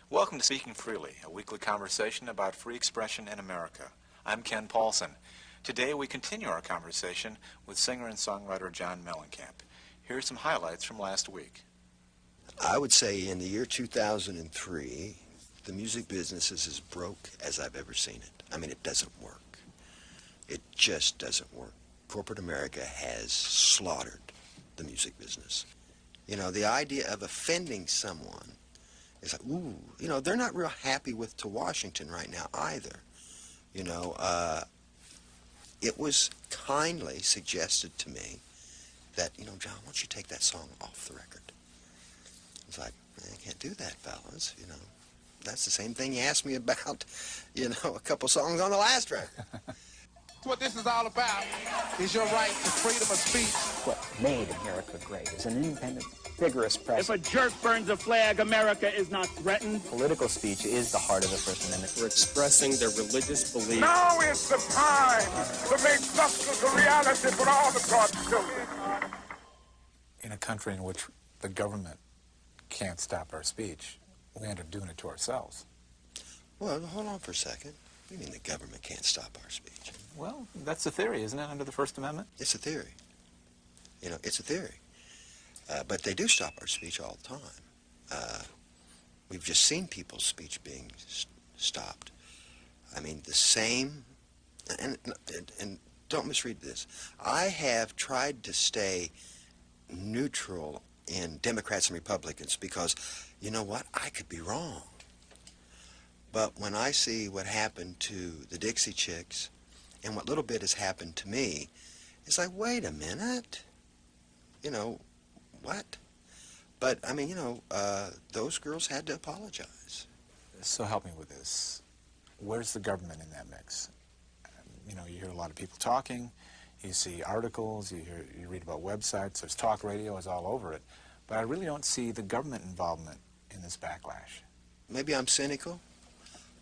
Welcome to Speaking Freely, a weekly conversation about free expression in America. I'm Ken Paulson. Today we continue our conversation with singer and songwriter John Mellencamp. Here are some highlights from last week. I would say in the year 2003, the music business is as broke as I've ever seen it. I mean, it doesn't work. It just doesn't work. Corporate America has slaughtered the music business. You know, the idea of offending someone is like, ooh, you know, they're not real happy with To Washington right now either. You know, it was kindly suggested to me that, you know, John, why don't you take that song off the record? It's like, man, I can't do that, fellas, you know. That's the same thing you asked me about, you know, a couple songs on the last record. What this is all about is your right to freedom of speech. What made America great is an independent, vigorous press. If a jerk burns a flag, America is not threatened. Political speech is the heart of the First Amendment. For expressing their religious beliefs. Now is the time to make justice a reality for all of God's children. In a country in which the government can't stop our speech, we end up doing it to ourselves. Well, hold on for a second. What do you mean the government can't stop our speech? Well, that's the theory, isn't it, under the First Amendment? It's a theory. You know, it's a theory. But they do stop our speech all the time. We've just seen people's speech being stopped. I mean, the same, and don't misread this. I have tried to stay neutral in Democrats and Republicans because, you know what, I could be wrong. But when I see what happened to the Dixie Chicks and what little bit has happened to me, it's like, wait a minute. You know, what? But, I mean, you know, those girls had to apologize. So help me with this. Where's the government in that mix? You know, you hear a lot of people talking, you see articles, you read about websites, there's talk radio is all over it. But I really don't see the government involvement in this backlash. Maybe I'm cynical,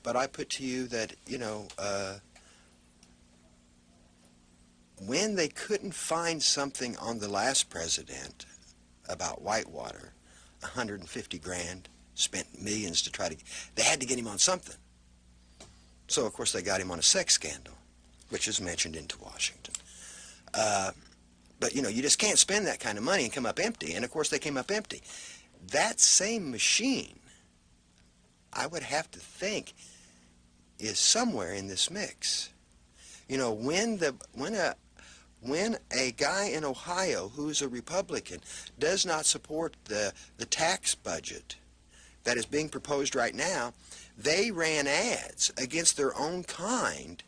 but I put to you that, you know, when they couldn't find something on the last president about Whitewater, 150 grand, spent millions to try to, they had to get him on something. So, of course, they got him on a sex scandal, which is mentioned in To Washington. But, you know, you just can't spend that kind of money and come up empty. And, of course, they came up empty. That same machine, I would have to think, is somewhere in this mix. You know, when a guy in Ohio who's a Republican does not support the tax budget that is being proposed right now, they ran ads against their own kind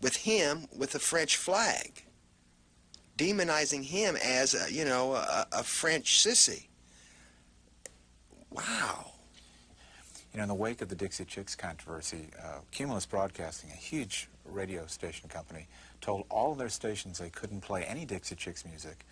with him with a French flag, demonizing him as, you know, a French sissy. Wow. You know, in the wake of the Dixie Chicks controversy, Cumulus Broadcasting, a huge radio station company, told all of their stations they couldn't play any Dixie Chicks music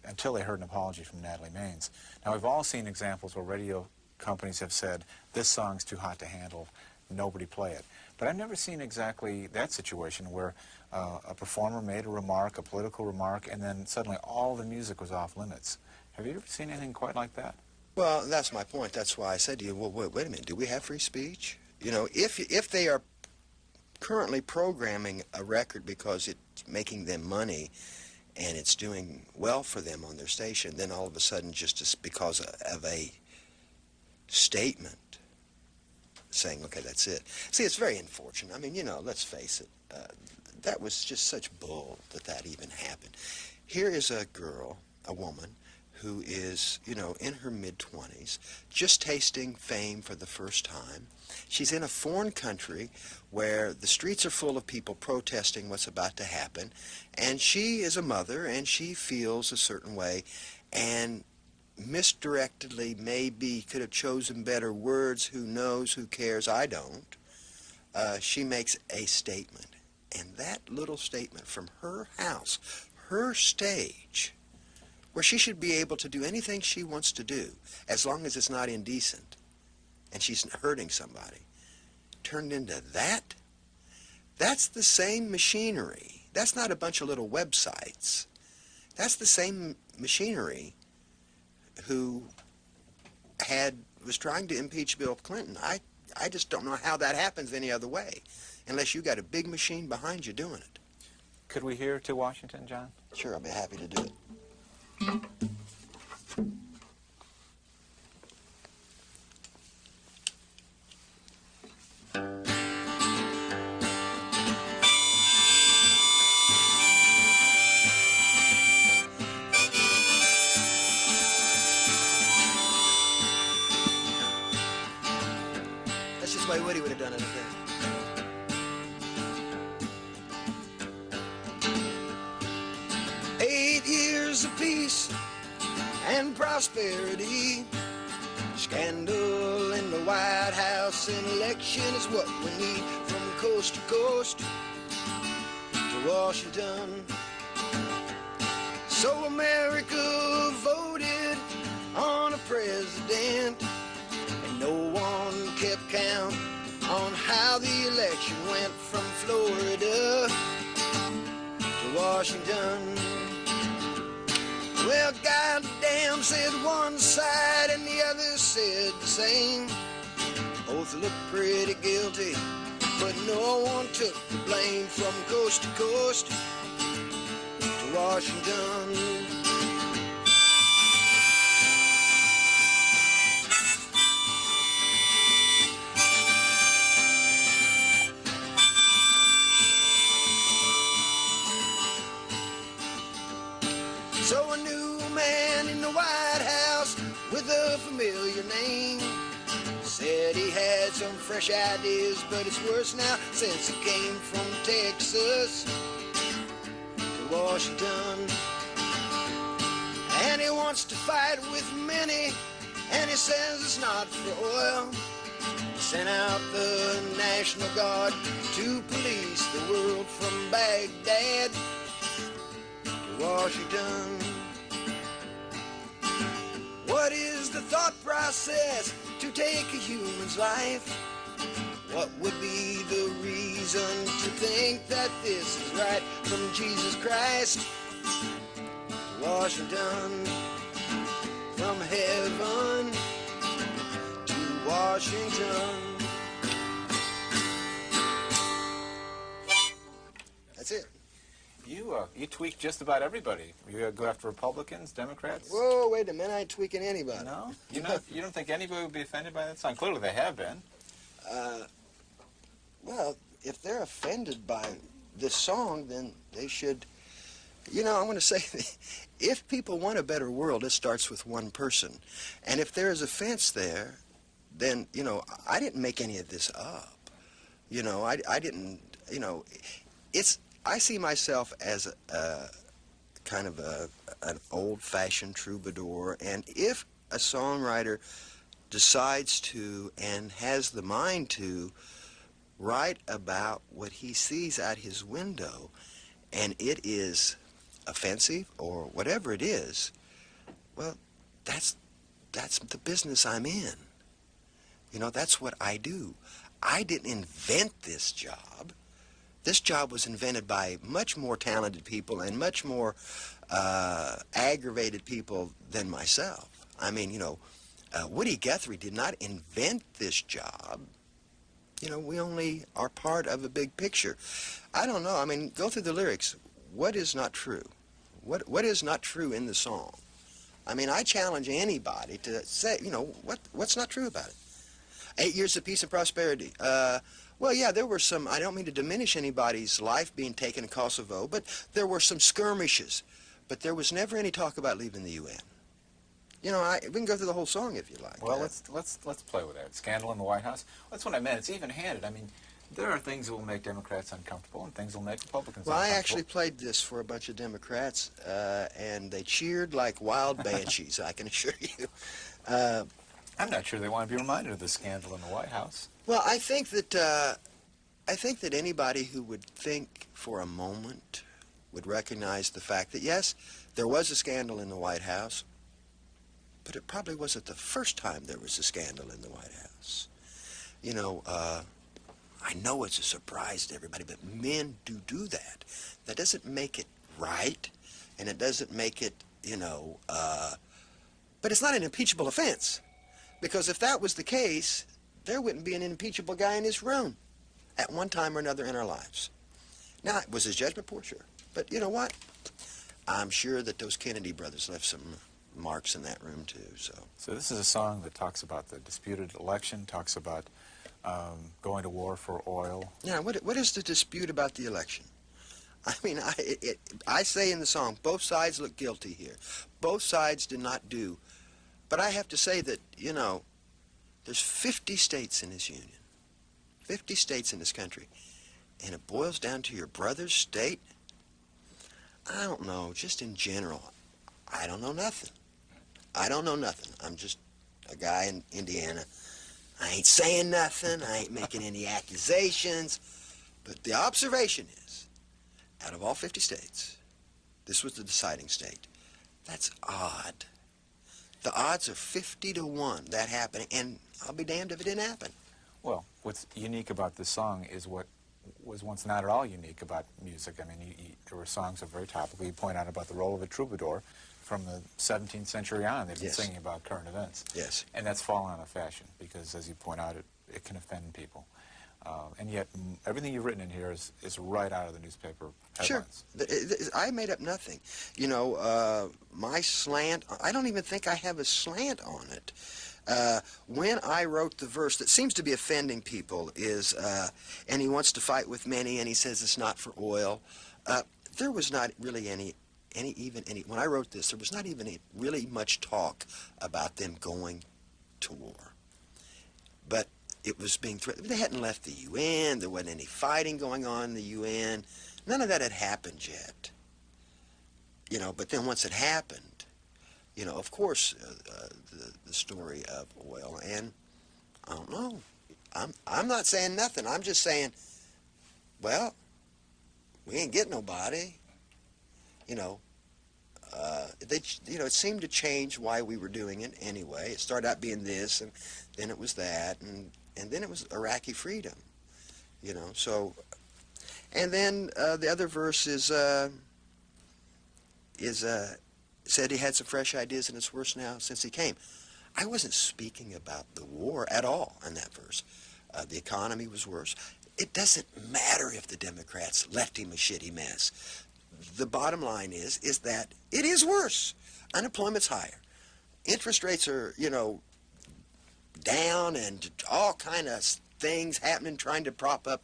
until they heard an apology from Natalie Maines. Now, we've all seen examples where radio companies have said, this song's too hot to handle, nobody play it. But I've never seen exactly that situation where a performer made a remark, a political remark, and then suddenly all the music was off limits. Have you ever seen anything quite like that? Well, that's my point. That's why I said to you, well, wait a minute, do we have free speech? You know, if they are currently programming a record because it's making them money and it's doing well for them on their station, then all of a sudden, just because of a statement saying, okay, that's it. See, it's very unfortunate. I mean, you know, let's face it. That was just such bull that even happened. Here is a girl, a woman, who is, you know, in her mid-20s, just tasting fame for the first time. She's in a foreign country where the streets are full of people protesting what's about to happen, and she is a mother, and she feels a certain way, and misdirectedly maybe could have chosen better words, who knows, who cares, I don't. She makes a statement, and that little statement from her house, her stage, where she should be able to do anything she wants to do, as long as it's not indecent, and she's hurting somebody, turned into that? That's the same machinery. That's not a bunch of little websites. That's the same machinery who was trying to impeach Bill Clinton. I just don't know how that happens any other way, unless you got a big machine behind you doing it. Could we hear To Washington, John? Sure, I'll be happy to do it. That's just the way Woody would have done it, I think. 8 years of peace and prosperity. Scandal in the White House, an election is what we need. From coast to coast to Washington. So America voted on a president, and no one kept count on how the election went from Florida to Washington. Well, goddamn, said one side and the other said the same. Both looked pretty guilty, but no one took the blame. From coast to coast to Washington. So a new man in the White House with a familiar name said he had some fresh ideas, but it's worse now since he came from Texas to Washington. And he wants to fight with many, and he says it's not for oil. He sent out the National Guard to police the world from Baghdad to Washington. What is the thought process to take a human's life? What would be the reason to think that this is right? From Jesus Christ to Washington. From heaven to Washington. That's it. You tweak just about everybody. You go after Republicans, Democrats? Whoa, wait a minute, I ain't tweaking anybody. No? You don't think anybody would be offended by that song? Clearly they have been. Well, if they're offended by this song, then they should... You know, I want to say, if people want a better world, it starts with one person. And if there is offense there, then, you know, I didn't make any of this up. You know, I didn't, you know, I see myself as a kind of an old-fashioned troubadour, and if a songwriter decides to and has the mind to write about what he sees out his window, and it is offensive or whatever it is, well, that's the business I'm in. You know, that's what I do. I didn't invent this job. This job was invented by much more talented people and much more aggravated people than myself. I mean, you know, Woody Guthrie did not invent this job. You know, we only are part of a big picture. I don't know. I mean, go through the lyrics. What is not true? What is not true in the song? I mean, I challenge anybody to say, you know, what's not true about it? 8 years of peace and prosperity. Well, yeah, there were some, I don't mean to diminish anybody's life being taken in Kosovo, but there were some skirmishes. But there was never any talk about leaving the UN. You know, we can go through the whole song if you like. Well, let's play with that. Scandal in the White House. That's what I meant. It's even-handed. I mean, there are things that will make Democrats uncomfortable and things that will make Republicans uncomfortable. Well, I actually played this for a bunch of Democrats, and they cheered like wild banshees, I can assure you. I'm not sure they want to be reminded of the scandal in the White House. Well, I think that anybody who would think for a moment would recognize the fact that, yes, there was a scandal in the White House, but it probably wasn't the first time there was a scandal in the White House. You know, I know it's a surprise to everybody, but men do that. That doesn't make it right, and it doesn't make it, you know, but it's not an impeachable offense. Because if that was the case, there wouldn't be an impeachable guy in this room at one time or another in our lives. Now, was his judgment poor? Sure. But you know what? I'm sure that those Kennedy brothers left some marks in that room too. So this is a song that talks about the disputed election, talks about going to war for oil. Yeah, what is the dispute about the election? I mean, I say in the song, both sides look guilty here. Both sides did not do. But I have to say that, you know, there's 50 states in this union. 50 states in this country. And it boils down to your brother's state? I don't know, just in general, I don't know nothing. I don't know nothing. I'm just a guy in Indiana. I ain't saying nothing. I ain't making any accusations. But the observation is, out of all 50 states, this was the deciding state. That's odd. The odds are 50 to 1 that happening, and I'll be damned if it didn't happen. Well, what's unique about this song is what was once not at all unique about music. I mean, there were songs that were very topical. You point out about the role of a troubadour from the 17th century on. They've been Yes. singing about current events. Yes. And that's fallen out of fashion because, as you point out, it can offend people. And yet, everything you've written in here is right out of the newspaper headlines. Sure. I made up nothing. You know, my slant, I don't even think I have a slant on it. When I wrote the verse that seems to be offending people is, and he wants to fight with many, and he says it's not for oil. There was not really any, when I wrote this, there was not even really much talk about them going to war. But it was being threatened. They hadn't left the UN. There wasn't any fighting going on in the UN. None of that had happened yet. You know, but then once it happened, you know, of course, the story of oil, and I don't know. I'm not saying nothing. I'm just saying, well, we ain't getting nobody. You know, it seemed to change why we were doing it anyway. It started out being this, and then it was that, and then it was Iraqi freedom. You know, so, and then the other verse is said he had some fresh ideas and it's worse now since he came. I wasn't speaking about the war at all in that verse. The economy was worse. It doesn't matter if the Democrats left him a shitty mess. The bottom line is that it is worse. Unemployment's higher. Interest rates are, you know, down, and all kind of things happening trying to prop up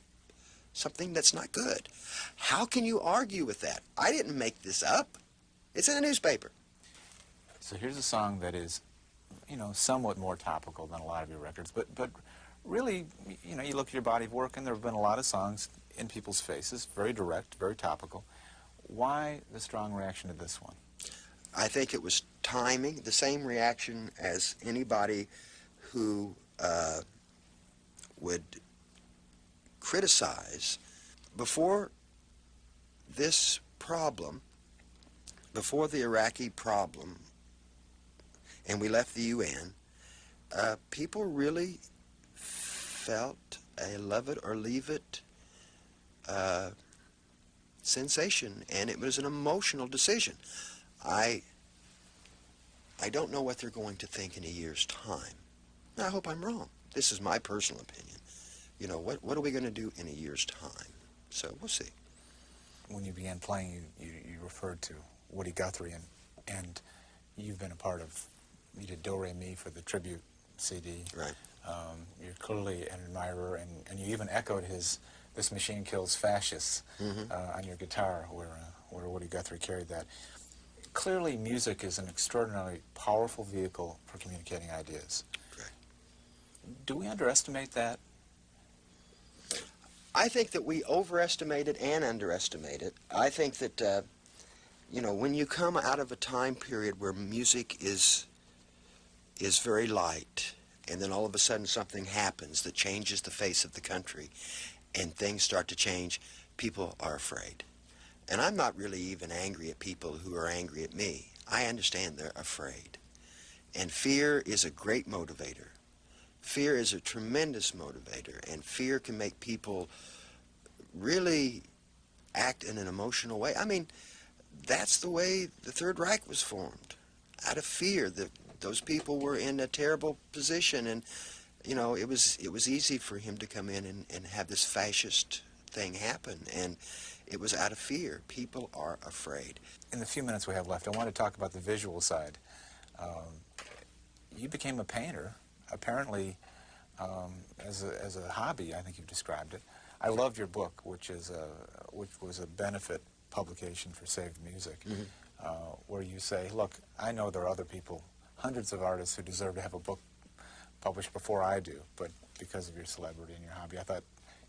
something that's not good. How can you argue with that? I didn't make this up. It's in the newspaper. So here's a song that is, you know, somewhat more topical than a lot of your records, but really, you know, you look at your body of work, and there have been a lot of songs in people's faces, very direct, very topical. Why the strong reaction to this one? I think it was timing, the same reaction as anybody who would criticize. Before this problem, before the Iraqi problem, and we left the UN, people really felt a love it or leave it sensation, and it was an emotional decision. I don't know what they're going to think in a year's time. Now, I hope I'm wrong. This is my personal opinion. You know, what are we going to do in a year's time? So we'll see. When you began playing, you referred to Woody Guthrie, and you've been a part of, you did Do Re Mi for the tribute CD. Right. You're clearly an admirer, and you even echoed his "This Machine Kills Fascists" on your guitar, where Woody Guthrie carried that. Clearly, music is an extraordinarily powerful vehicle for communicating ideas. Right. Do we underestimate that? I think that we overestimate it and underestimate it. I think that, you know, when you come out of a time period where music is very light, and then all of a sudden something happens that changes the face of the country, and things start to change, people are afraid. And I'm not really even angry at people who are angry at me. I understand they're afraid. And fear is a great motivator. Fear is a tremendous motivator, and fear can make people really act in an emotional way. I mean, that's the way the Third Reich was formed, out of fear. The those people were in a terrible position, and you know, it was easy for him to come in and have this fascist thing happen, and it was out of fear. People are afraid. In the few minutes we have left, I want to talk about the visual side. You became a painter, apparently as a hobby, I think you've described it. I loved your book, which was a benefit publication for Saved Music, where you say, look, I know there are other people, hundreds of artists who deserve to have a book published before I do, but because of your celebrity and your hobby, I thought,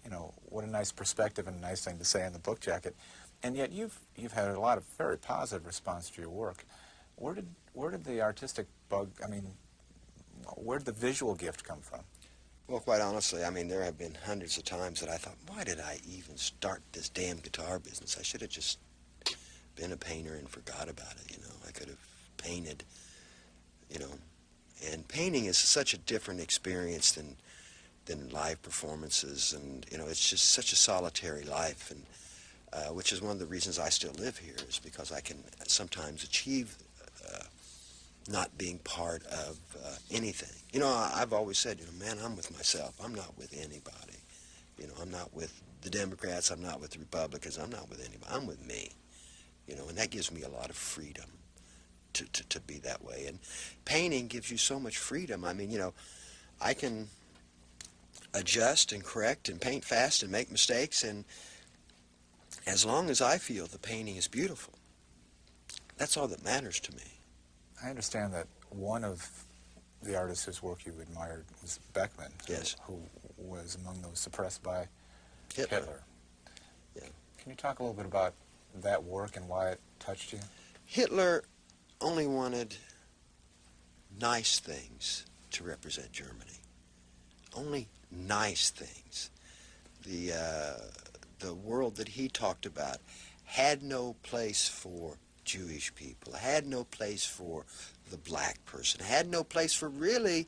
you know, what a nice perspective and a nice thing to say in the book jacket. And yet you've had a lot of very positive response to your work. Where did the artistic bug, I mean, where did the visual gift come from? Well, quite honestly, I mean, there have been hundreds of times that I thought, why did I even start this damn guitar business? I should have just been a painter and forgot about it, you know. I could have painted, you know. And painting is such a different experience than live performances, and, you know, it's just such a solitary life, and which is one of the reasons I still live here, is because I can sometimes achieve not being part of anything. You know, I've always said, you know, man, I'm with myself. I'm not with anybody. You know, I'm not with the Democrats. I'm not with the Republicans. I'm not with anybody. I'm with me. You know, and that gives me a lot of freedom to be that way. And painting gives you so much freedom. I mean, you know, I can adjust and correct and paint fast and make mistakes, and as long as I feel the painting is beautiful, that's all that matters to me. I understand that one of the artists whose work you admired was Beckmann, yes, who was among those suppressed by Hitler. Yeah. Can you talk a little bit about that work and why it touched you? Hitler only wanted nice things to represent Germany. Only nice things. The world that he talked about had no place for Jewish people, had no place for the black person, had no place for really,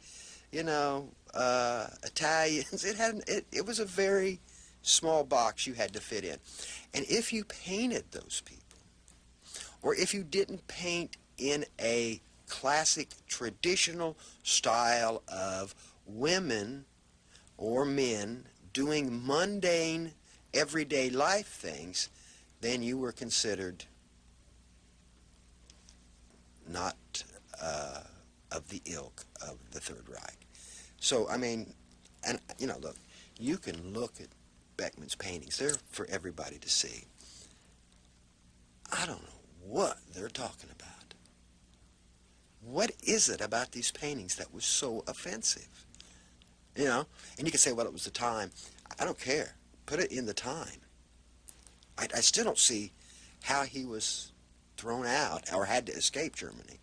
you know, Italians. It was a very small box you had to fit in. And if you painted those people, or if you didn't paint in a classic traditional style of women or men doing mundane everyday life things, then you were considered not of the ilk of the Third Reich. So, I mean, and, you know, look, you can look at Beckmann's paintings. They're for everybody to see. I don't know what they're talking about. What is it about these paintings that was so offensive? You know, and you can say, well, it was the time. I don't care. Put it in the time. I still don't see how he was thrown out or had to escape Germany.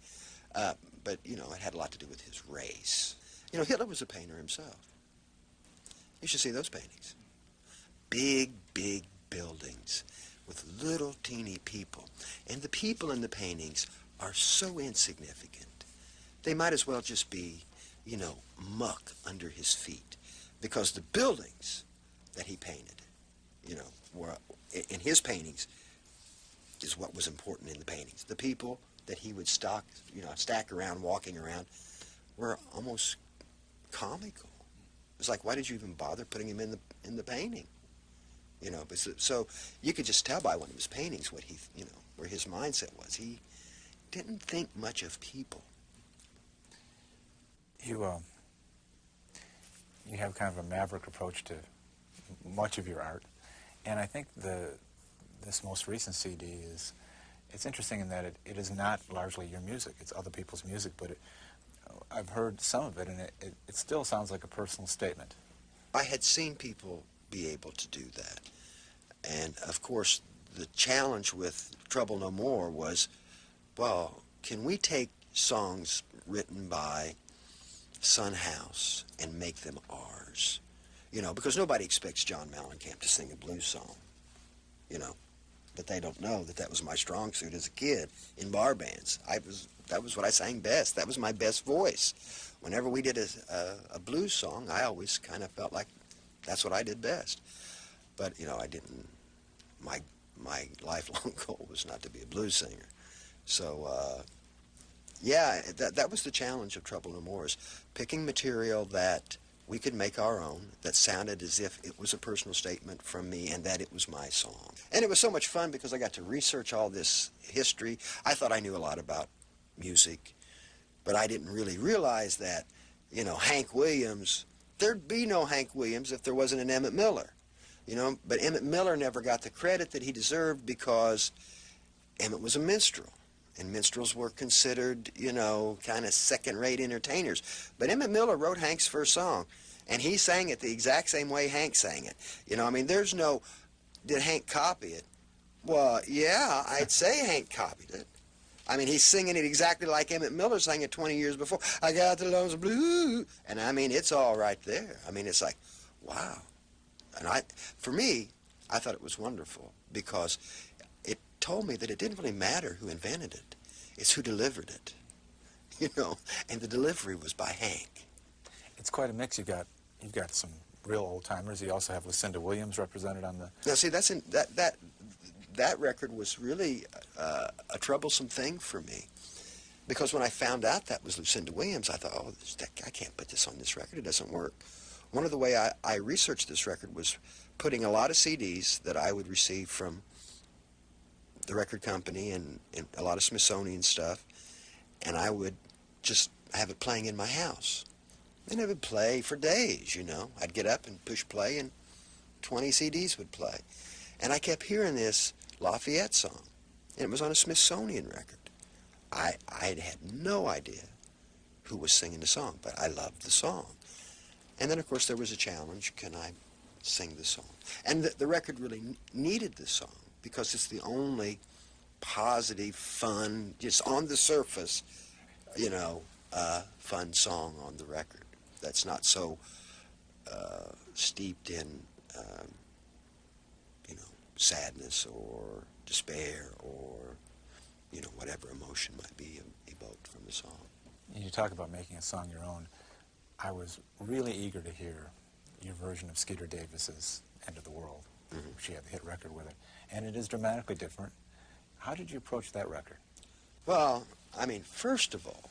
But, you know, it had a lot to do with his race. You know, Hitler was a painter himself. You should see those paintings. Big, big buildings with little teeny people. And the people in the paintings are so insignificant. They might as well just be, you know, muck under his feet. Because the buildings that he painted, you know, were, in his paintings, is what was important in the paintings. The people that he would stack around, walking around, were almost comical. It's like, why did you even bother putting him in the painting? You know, but so you could just tell by one of his paintings what he, you know, where his mindset was. He didn't think much of people. You have kind of a maverick approach to much of your art, and I think this most recent CD it's interesting in that it is not largely your music. It's other people's music, but I've heard some of it, and it still sounds like a personal statement. I had seen people be able to do that. And, of course, the challenge with Trouble No More was, well, can we take songs written by Son House and make them ours? You know, because nobody expects John Mellencamp to sing a blues song, you know. But they don't know that was my strong suit as a kid in bar bands. That was what I sang best. That was my best voice. Whenever we did a blues song, I always kind of felt like that's what I did best. But, you know, I didn't, my lifelong goal was not to be a blues singer. So, Yeah, that was the challenge of Trouble No More, is picking material that we could make our own, that sounded as if it was a personal statement from me and that it was my song. And it was so much fun because I got to research all this history. I thought I knew a lot about music, but I didn't really realize that, you know, Hank Williams, there'd be no Hank Williams if there wasn't an Emmett Miller, you know. But Emmett Miller never got the credit that he deserved because Emmett was a minstrel. And minstrels were considered, you know, kind of second-rate entertainers. But Emmett Miller wrote Hank's first song, and he sang it the exact same way Hank sang it. You know, I mean, there's no, did Hank copy it? Well, yeah, I'd say Hank copied it. I mean, he's singing it exactly like Emmett Miller sang it 20 years before. I got the lungs of blue. And, I mean, it's all right there. I mean, it's like, wow. And for me, I thought it was wonderful because told me that it didn't really matter who invented it. It's who delivered it, you know, and the delivery was by Hank. It's quite a mix. You've got some real old-timers. You also have Lucinda Williams represented on the... Now, see, that record was really a troublesome thing for me because when I found out that was Lucinda Williams, I thought, oh, I can't put this on this record. It doesn't work. One of the way I researched this record was putting a lot of CDs that I would receive from the record company and a lot of Smithsonian stuff, and I would just have it playing in my house. And it would play for days, you know. I'd get up and push play, and 20 CDs would play. And I kept hearing this Lafayette song, and it was on a Smithsonian record. I had no idea who was singing the song, but I loved the song. And then, of course, there was a challenge, can I sing the song? And the record really needed the song, because it's the only positive, fun, just on the surface, you know, fun song on the record that's not so steeped in, you know, sadness or despair or, you know, whatever emotion might be evoked from the song. You talk about making a song your own. I was really eager to hear your version of Skeeter Davis's End of the World. Mm-hmm. She had the hit record with it. And it is dramatically different. How did you approach that record? Well, I mean, first of all,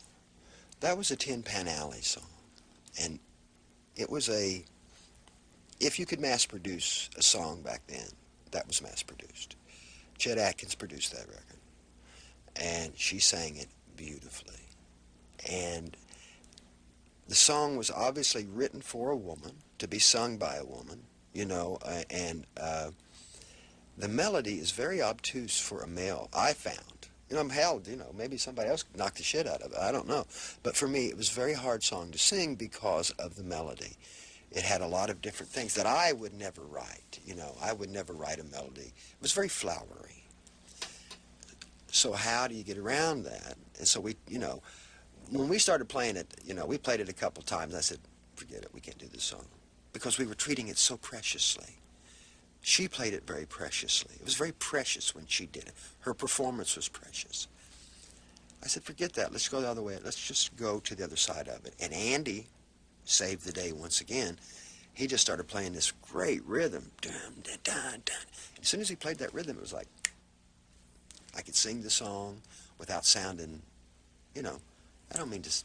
that was a Tin Pan Alley song. And it was if you could mass produce a song back then, that was mass produced. Chet Atkins produced that record. And she sang it beautifully. And the song was obviously written for a woman, to be sung by a woman, you know, and the melody is very obtuse for a male, I found. You know, I'm held, you know, maybe somebody else knocked the shit out of it, I don't know. But for me, it was a very hard song to sing because of the melody. It had a lot of different things that I would never write, you know. I would never write a melody. It was very flowery. So how do you get around that? And so we, you know, when we started playing it, you know, we played it a couple times. I said, forget it, we can't do this song. Because we were treating it so preciously. She played it very preciously. It was very precious when she did it. Her performance was precious. I said, forget that. Let's go the other way. Let's just go to the other side of it. And Andy saved the day once again. He just started playing this great rhythm. Dun, dun, dun, dun. As soon as he played that rhythm, it was like, I could sing the song without sounding, you know, I don't mean to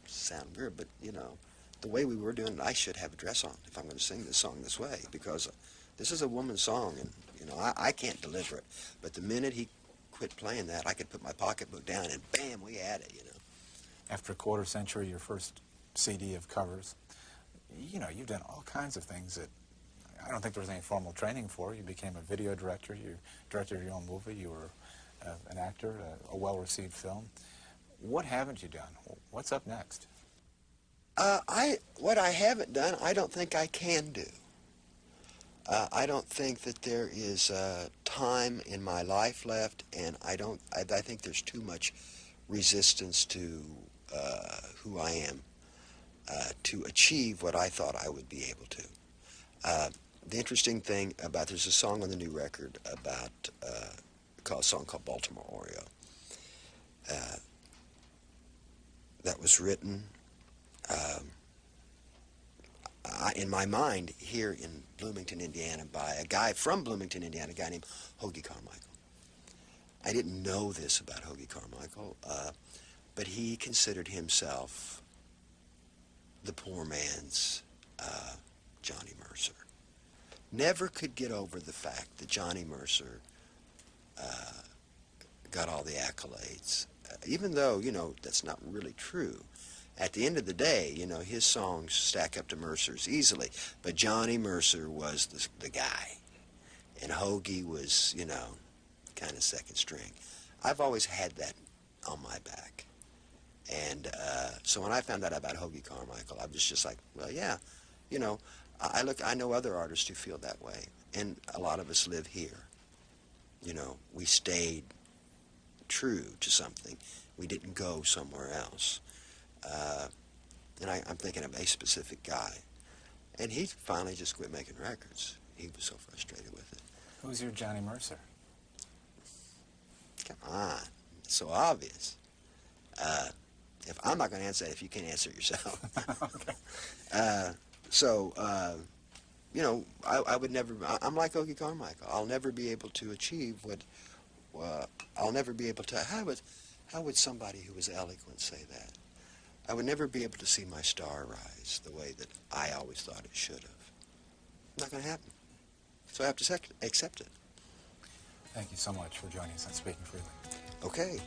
sound weird, but, you know, the way we were doing it, I should have a dress on if I'm going to sing this song this way, because this is a woman's song, and, you know, I can't deliver it. But the minute he quit playing that, I could put my pocketbook down, and bam, we had it, you know. After a quarter century, your first CD of covers, you know, you've done all kinds of things that I don't think there was any formal training for. You became a video director, you directed your own movie, you were an actor, a well-received film. What haven't you done? What's up next? What I haven't done, I don't think I can do. I don't think that there is time in my life left, and I think there's too much resistance to who I am to achieve what I thought I would be able to. The interesting thing about, there's a song on the new record about, a song called Baltimore Oreo. That was written in my mind here in Bloomington, Indiana, by a guy from Bloomington, Indiana, a guy named Hoagy Carmichael. I didn't know this about Hoagy Carmichael, but he considered himself the poor man's Johnny Mercer. Never could get over the fact that Johnny Mercer got all the accolades, even though, you know, that's not really true. At the end of the day, you know, his songs stack up to Mercer's easily, but Johnny Mercer was the guy, and Hoagie was, you know, kind of second string. I've always had that on my back, and so when I found out about Hoagie Carmichael, I was just like, well, yeah, you know, I know other artists who feel that way, and a lot of us live here. You know, we stayed true to something. We didn't go somewhere else. And I'm thinking of a specific guy. And he finally just quit making records. He was so frustrated with it. Who's your Johnny Mercer? Come on. It's so obvious. If I'm not going to answer that if you can't answer it yourself. Okay. You know, I would never, I'm like Hoagie Carmichael. I'll never be able to achieve what, I'll never be able to, how would somebody who was eloquent say that? I would never be able to see my star rise the way that I always thought it should have. Not going to happen. So I have to accept it. Thank you so much for joining us on Speaking Freely. Okay.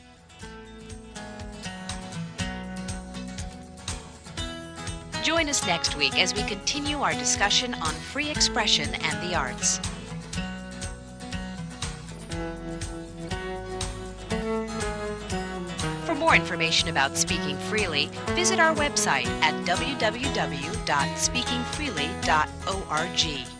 Join us next week as we continue our discussion on free expression and the arts. For more information about Speaking Freely, visit our website at www.speakingfreely.org.